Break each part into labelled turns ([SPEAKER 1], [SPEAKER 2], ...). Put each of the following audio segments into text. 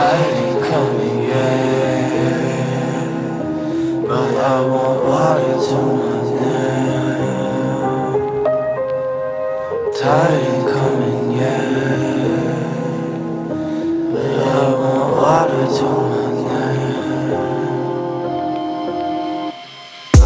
[SPEAKER 1] Tide ain't coming yet, but I want water to my neck. Tide ain't coming yet, but I want water to my neck.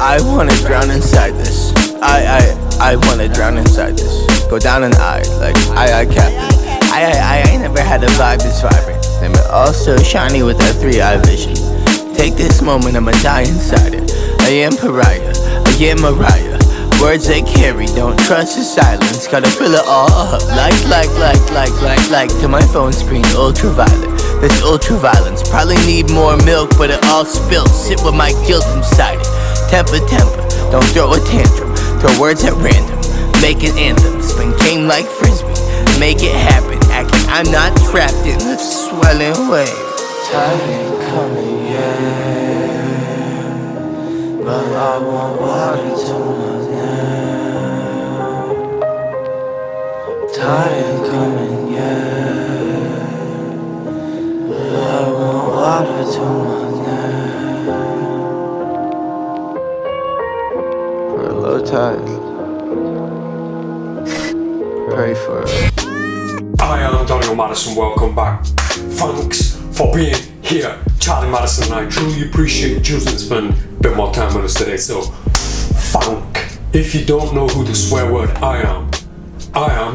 [SPEAKER 1] I wanna drown inside this. I wanna drown inside this. Go down an eye, like I Captain. I never had a vibe this vibrant. And but also shiny with that 3-eye vision. Take this moment, I'ma die inside it. I am pariah, I am Mariah. Words they carry, don't trust the silence. Gotta fill it all up, like to my phone screen, ultraviolet. This ultraviolence, probably need more milk, but it all spilled. Sit with my guilt inside it. Temper, don't throw a tantrum. Throw words at random, make an anthem. Spin game like frisbee, make it happen. Acting I'm not trapped in the swelling wave. Tide ain't coming yet, but I want water to my neck. Tide ain't coming yet, but I want water to my neck. For a low tide, pray for it.
[SPEAKER 2] I am Daniel Madison, welcome back. Thanks for being here. Charlie Madison, and I truly appreciate you choosing to spend a bit more time with us today. So, thank. If you don't know who the swear word I am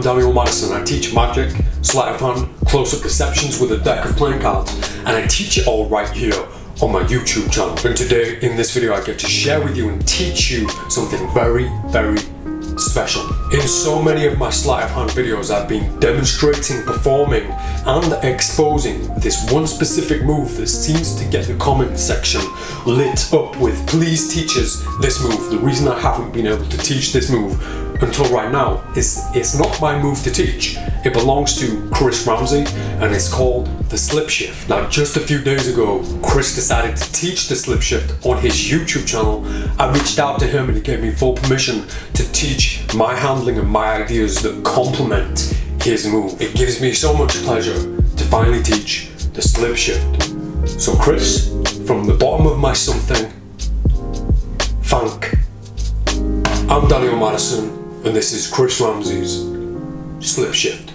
[SPEAKER 2] Daniel Madison. I teach magic, sleight of hand, close-up deceptions with a deck of playing cards, and I teach it all right here on my YouTube channel. And today, in this video, I get to share with you and teach you something very, very special. In so many of my sleight of hand videos, I've been demonstrating, performing, and exposing this one specific move that seems to get the comment section lit up with "please teach us this move." The reason I haven't been able to teach this move until right now is it's not my move to teach. It belongs to Chris Ramsey, and it's called the slip shift. Now, just a few days ago, Chris decided to teach the slip shift on his YouTube channel. I reached out to him and he gave me full permission to teach my handling and my ideas that complement his move. It gives me so much pleasure to finally teach the slip shift. So Chris, from the bottom of my something, thank. I'm Daniel Madison, and this is Chris Ramsey's slip shift.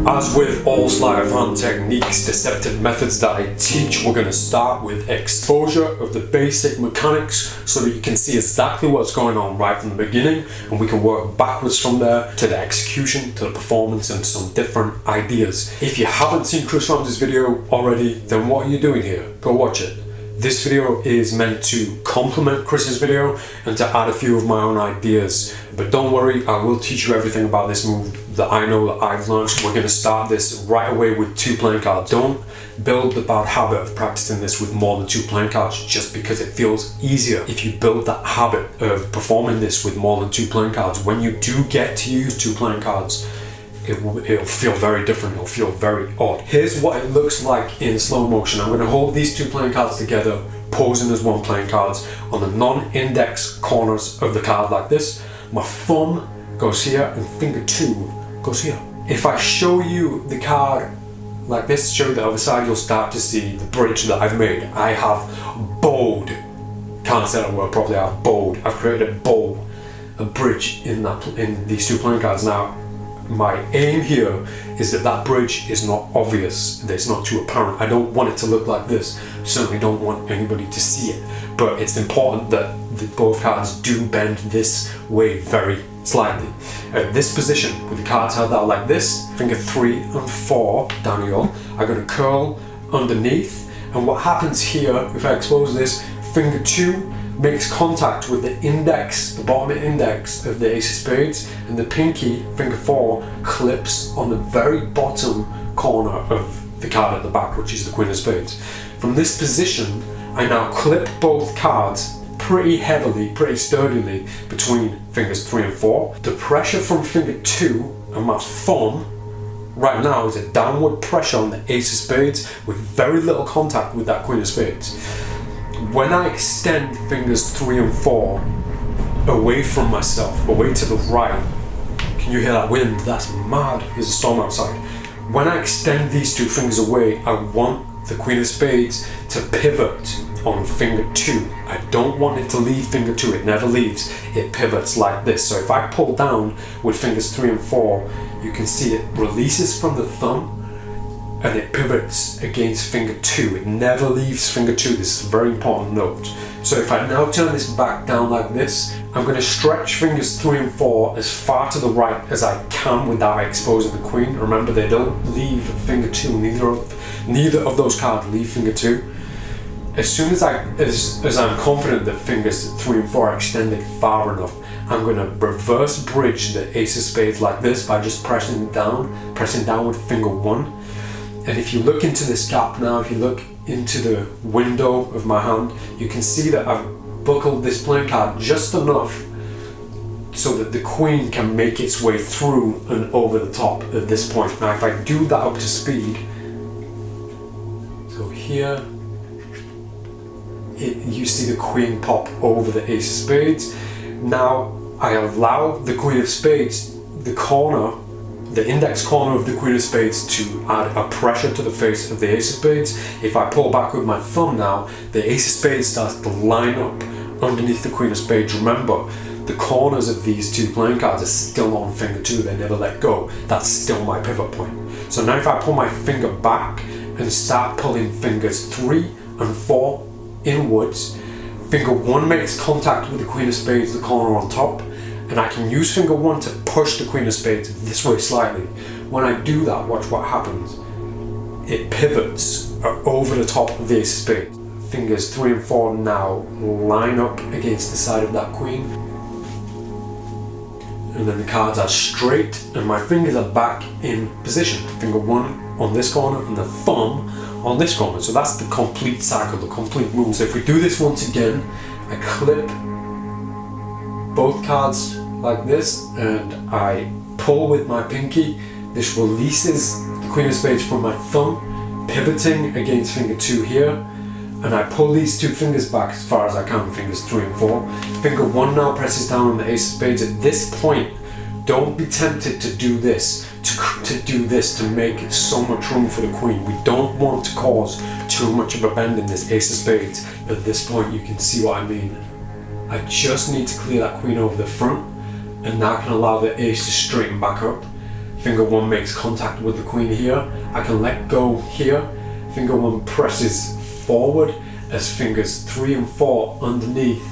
[SPEAKER 2] As with all sleight of hand techniques, deceptive methods that I teach, we're going to start with exposure of the basic mechanics so that you can see exactly what's going on right from the beginning, and we can work backwards from there to the execution, to the performance, and some different ideas. If you haven't seen Chris Ramsey's video already, then what are you doing here? Go watch it. This video is meant to complement Chris's video and to add a few of my own ideas. But don't worry, I will teach you everything about this move that I know that I've learned. We're going to start this right away with 2 playing cards. Don't build the bad habit of practicing this with more than 2 playing cards just because it feels easier. If you build that habit of performing this with more than 2 playing cards, when you do get to use 2 playing cards, it'll feel very different, it'll feel very odd. Here's what it looks like in slow motion. I'm going to hold these 2 playing cards together, posing as 1 playing cards on the non-index corners of the card like this. My thumb goes here and finger 2 goes here. If I show you the card like this, show you the other side, you'll start to see the bridge that I've made. I have bowed, can't say that word properly, I've bowed. I've created a bow, a bridge in these 2 playing cards. Now, my aim here is that that bridge is not obvious, that it's not too apparent. I don't want it to look like this. Certainly don't want anybody to see it. But it's important that both cards do bend this way very slightly. At this position, with the cards held out like this, finger 3 and 4, Daniel, I'm going to curl underneath. And what happens here, if I expose this, finger 2 makes contact with the index, the bottom index of the ace of spades, and the pinky, finger 4, clips on the very bottom corner of the card at the back, which is the queen of spades. From this position, I now clip both cards pretty heavily, pretty sturdily between fingers 3 and 4. The pressure from finger 2 and my thumb right now is a downward pressure on the ace of spades with very little contact with that queen of spades. When I extend fingers 3 and 4 away from myself, away to the right, can you hear that wind? That's mad. There's a storm outside. when I extend these two fingers away, I want the Queen of Spades to pivot on finger 2. I don't want it to leave finger 2, it never leaves, it pivots like this. So if I pull down with fingers 3 and 4, you can see it releases from the thumb and it pivots against finger 2. It never leaves finger 2. This is a very important note. So if I now turn this back down like this, I'm going to stretch fingers 3 and 4 as far to the right as I can without exposing the Queen. Remember, they don't leave finger 2. Neither of those cards leave finger 2. As soon as I'm confident that fingers 3 and 4 are extended far enough, I'm going to reverse bridge the Ace of Spades like this by just pressing down with finger 1. And if you look into this gap now, if you look into the window of my hand, you can see that I've buckled this playing card just enough so that the Queen can make its way through and over the top at this point. Now if I do that up to speed, so here, you see the Queen pop over the Ace of Spades. Now I allow the Queen of Spades, the index corner of the Queen of Spades, to add a pressure to the face of the Ace of Spades. If I pull back with my thumb now, the Ace of Spades starts to line up underneath the Queen of Spades. Remember, the corners of these two playing cards are still on finger 2, they never let go. That's still my pivot point. So now if I pull my finger back and start pulling fingers 3 and 4 inwards, finger 1 makes contact with the Queen of Spades, the corner on top, and I can use finger 1 to push the Queen of Spades this way slightly. When I do that, watch what happens. It pivots over the top of the Ace of Spades. Fingers 3 and 4 now line up against the side of that Queen. And then the cards are straight and my fingers are back in position. Finger 1 on this corner and the thumb on this corner. So that's the complete cycle, the complete move. So if we do this once again, I clip both cards like this and I pull with my pinky. This releases the Queen of Spades from my thumb, pivoting against finger 2 here, and I pull these two fingers back as far as I can, fingers 3 and 4. Finger 1 now presses down on the Ace of Spades. At this point, don't be tempted to do this, to make so much room for the Queen. We don't want to cause too much of a bend in this Ace of Spades. At this point, you can see what I mean. I just need to clear that Queen over the front, and that can allow the Ace to straighten back up. Finger 1 makes contact with the Queen here. I can let go here. Finger 1 presses forward as fingers 3 and 4 underneath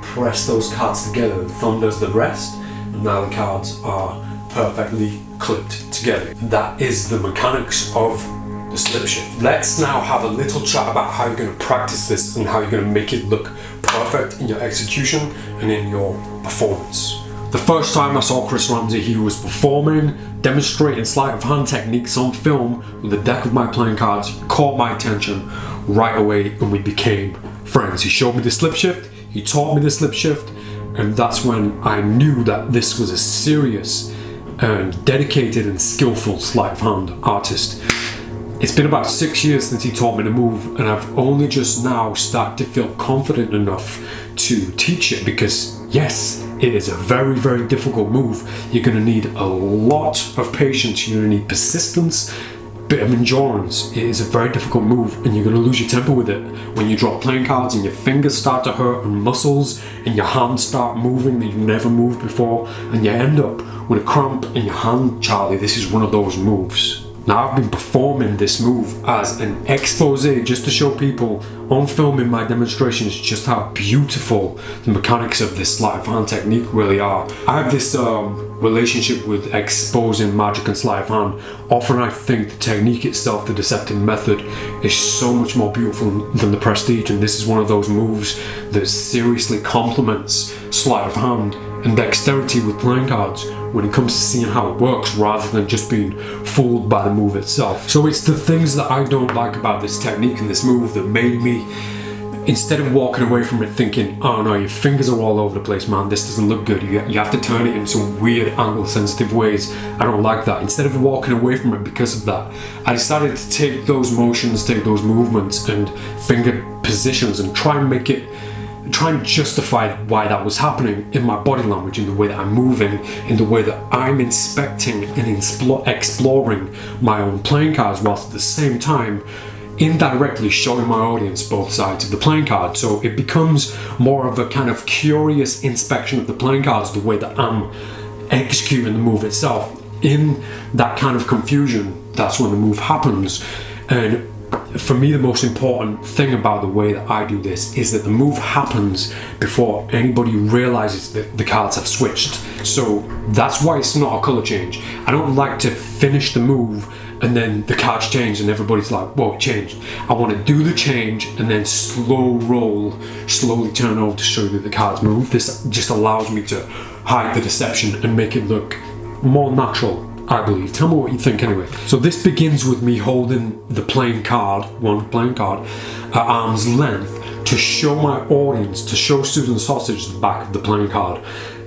[SPEAKER 2] press those cards together. The thumb does the rest, and now the cards are perfectly clipped together. That is the mechanics of the slip shift. Let's now have a little chat about how you're going to practice this and how you're going to make it look perfect in your execution and in your performance. The first time I saw Chris Ramsey, he was performing, demonstrating sleight of hand techniques on film with the deck of my playing cards. He caught my attention right away and we became friends. He showed me the slip shift, he taught me the slip shift, and that's when I knew that this was a serious and dedicated and skillful sleight of hand artist. It's been about 6 years since he taught me the move, and I've only just now started to feel confident enough to teach it, because yes, it is a very, very difficult move. You're going to need a lot of patience, you're going to need persistence, bit of endurance. It is a very difficult move and you're going to lose your temper with it when you drop playing cards and your fingers start to hurt and muscles and your hands start moving that you've never moved before, and you end up with a cramp in your hand. Charlie, this is one of those moves. Now I've been performing this move as an expose just to show people on film in my demonstrations just how beautiful the mechanics of this sleight of hand technique really are. I have this relationship with exposing magic and sleight of hand. Often I think the technique itself, the deceptive method, is so much more beautiful than the prestige, and this is one of those moves that seriously complements sleight of hand and dexterity with playing cards when it comes to seeing how it works rather than just being fooled by the move itself. So it's the things that I don't like about this technique and this move that made me, instead of walking away from it thinking, oh no, your fingers are all over the place, man, this doesn't look good, you have to turn it in some weird angle sensitive ways, I don't like that. Instead of walking away from it because of that, I decided to take those motions, take those movements and finger positions and try and make it try and justify why that was happening in my body language, in the way that I'm moving, in the way that I'm inspecting and exploring my own playing cards, whilst at the same time indirectly showing my audience both sides of the playing card. So it becomes more of a kind of curious inspection of the playing cards, the way that I'm executing the move itself. In that kind of confusion, that's when the move happens. And for me, the most important thing about the way that I do this is that the move happens before anybody realizes that the cards have switched. So that's why it's not a color change. I don't like to finish the move and then the cards change and everybody's like, whoa, it changed. I want to do the change and then slowly turn over to show you that the cards move. This just allows me to hide the deception and make it look more natural, I believe. Tell me what you think anyway. So this begins with me holding the playing card, one playing card, at arm's length to show my audience, to show Susan Sausage the back of the playing card.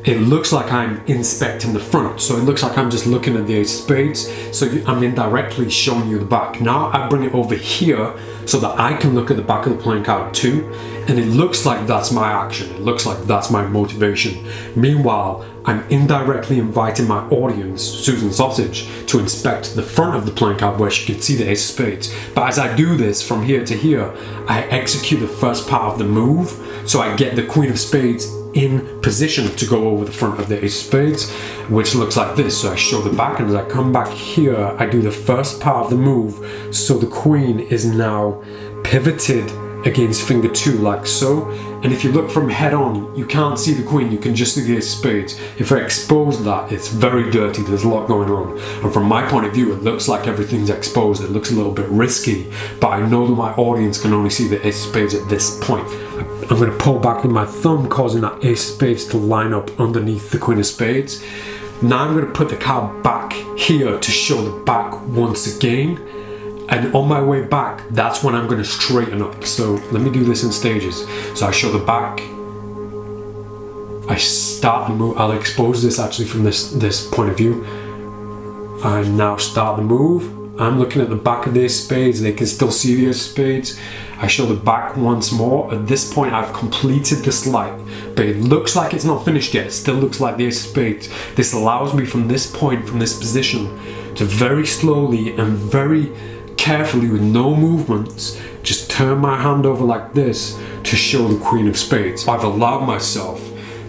[SPEAKER 2] It looks like I'm inspecting the front, so it looks like I'm just looking at the ace of spades, so I'm indirectly showing you the back. Now I bring it over here so that I can look at the back of the playing card too, and it looks like that's my action, it looks like that's my motivation. Meanwhile, I'm indirectly inviting my audience, Susan Sausage, to inspect the front of the playing card where she can see the ace of spades. But as I do this from here to here, I execute the first part of the move, so I get the queen of spades in position to go over the front of the ace of spades, which looks like this. So I show the back, and as I come back here, I do the first part of the move, so the queen is now pivoted against finger 2 like so. And if you look from head on, you can't see the queen, you can just see the ace of spades. If I expose that, it's very dirty, there's a lot going on. And from my point of view, it looks like everything's exposed, it looks a little bit risky, but I know that my audience can only see the ace of spades at this point. I'm going to pull back with my thumb, causing that ace of spades to line up underneath the queen of spades. Now I'm going to put the card back here to show the back once again. And on my way back, that's when I'm going to straighten up. So let me do this in stages. So I show the back. I start the move. I'll expose this actually from this point of view. I now start the move. I'm looking at the back of the ace of spades. They can still see the ace of spades. I show the back once more. At this point, I've completed the slide, but it looks like it's not finished yet. It still looks like the ace of spades. This allows me from this point, from this position, to very slowly and very carefully, with no movements, just turn my hand over like this to show the queen of spades. I've allowed myself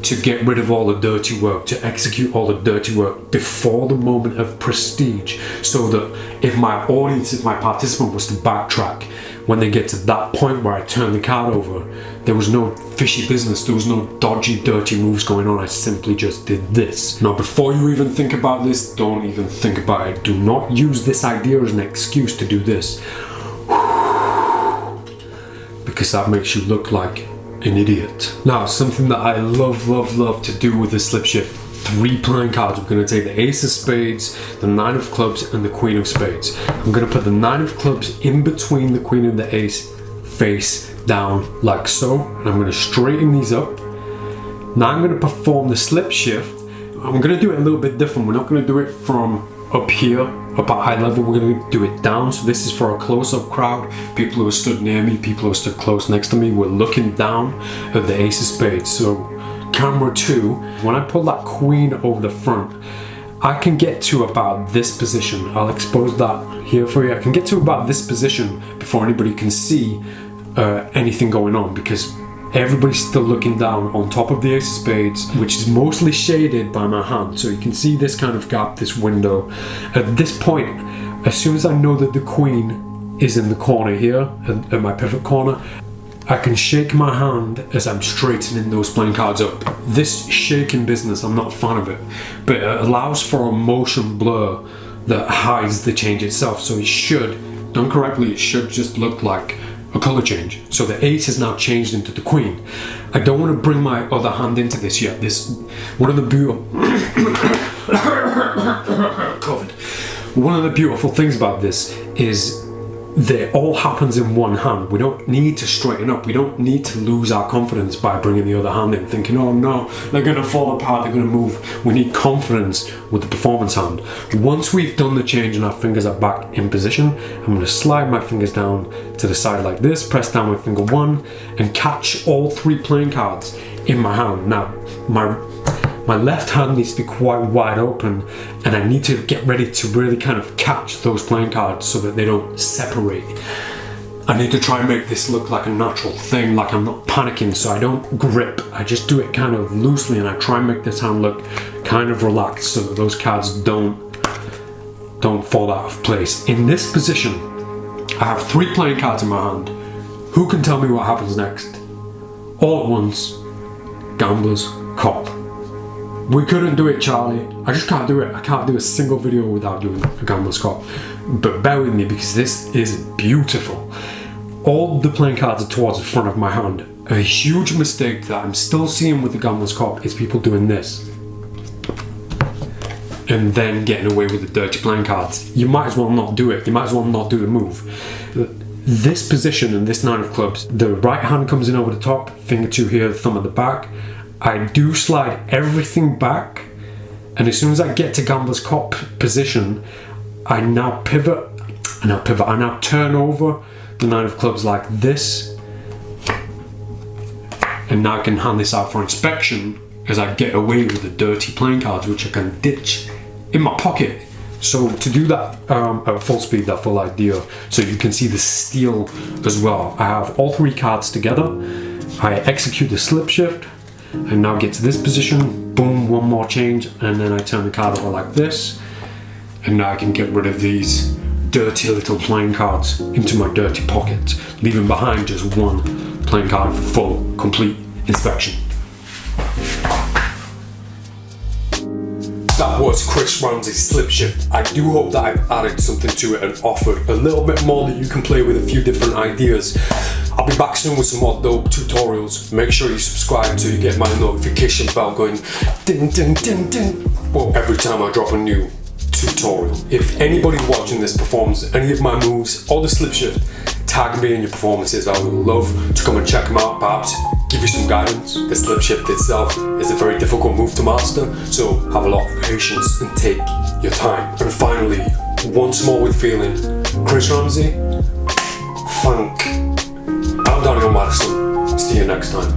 [SPEAKER 2] to get rid of all the dirty work, to execute all the dirty work before the moment of prestige, so that if my audience, if my participant was to backtrack, when they get to that point where I turn the card over, there was no fishy business, there was no dodgy, dirty moves going on. I simply just did this. Now, before you even think about this, don't even think about it. Do not use this idea as an excuse to do this, because that makes you look like an idiot. Now, something that I love to do with the slip shift. 3 playing cards. We're going to take the ace of spades, the 9 of clubs, and the queen of spades. I'm going to put the 9 of clubs in between the queen and the ace, face down like so, and I'm going to straighten these up. Now I'm going to perform the slip shift. I'm going to do it a little bit different. We're not going to do it from up here, up at eye level. We're going to do it down. So this is for a close-up crowd, people who are stood near me, people who are stood close next to me. We're looking down at the ace of spades. So camera 2, when I pull that queen over the front, I can get to about this position. I'll expose that here for you. I can get to about this position before anybody can see anything going on, because everybody's still looking down on top of the ace of spades, which is mostly shaded by my hand. So you can see this kind of gap, this window. At this point, as soon as I know that the queen is in the corner here, at my pivot corner, I can shake my hand as I'm straightening those playing cards up. This shaking business, I'm not a fan of it, but it allows for a motion blur that hides the change itself. So it should, done correctly, it should just look like a color change. So the ace has now changed into the queen. I don't want to bring my other hand into this yet. One of the beautiful things about this is that all happens in one hand. We don't need to straighten up. We don't need to lose our confidence by bringing the other hand in, thinking, oh no, they're going to fall apart, they're going to move. We need confidence with the performance hand. Once we've done the change and our fingers are back in position, I'm going to slide my fingers down to the side like this, press down with finger 1, and catch all 3 playing cards in my hand. Now, my left hand needs to be quite wide open, and I need to get ready to really kind of catch those playing cards so that they don't separate. I need to try and make this look like a natural thing, like I'm not panicking, so I don't grip. I just do it kind of loosely, and I try and make this hand look kind of relaxed so that those cards don't fall out of place. In this position, I have 3 playing cards in my hand. Who can tell me what happens next? All at once, Gambler's Cop. We couldn't do it, Charlie. I just can't do it. I can't do a single video without doing a Gambler's Cop. But bear with me, because this is beautiful. All the playing cards are towards the front of my hand. A huge mistake that I'm still seeing with the Gambler's Cop is people doing this and then getting away with the dirty playing cards. You might as well not do it. You might as well not do the move. This position and this 9 of clubs, the right hand comes in over the top, finger 2 here, thumb at the back. I do slide everything back, and as soon as I get to Gambler's Cop position, I now pivot, I now turn over the 9 of clubs like this, and now I can hand this out for inspection as I get away with the dirty playing cards, which I can ditch in my pocket. So to do that at full speed, that full idea, so you can see the steel as well. I have all 3 cards together, I execute the slip shift, and now get to this position, boom, 1 more change, and then I turn the card over like this, and now I can get rid of these dirty little playing cards into my dirty pocket, leaving behind just 1 playing card for full, complete inspection. That was Chris Ramsey's slip shift. I do hope that I've added something to it and offered a little bit more that you can play with, a few different ideas. I'll be back soon with some more dope tutorials. Make sure you subscribe so you get my notification bell going ding ding ding ding. Well, every time I drop a new tutorial. If anybody watching this performs any of my moves or the slip shift, tag me in your performances. I would love to come and check them out, perhaps give you some guidance. The slip shift itself is a very difficult move to master, so have a lot of patience and take your time. And finally, once more with feeling, Chris Ramsey, funk. I'm Daniel Madison. See you next time.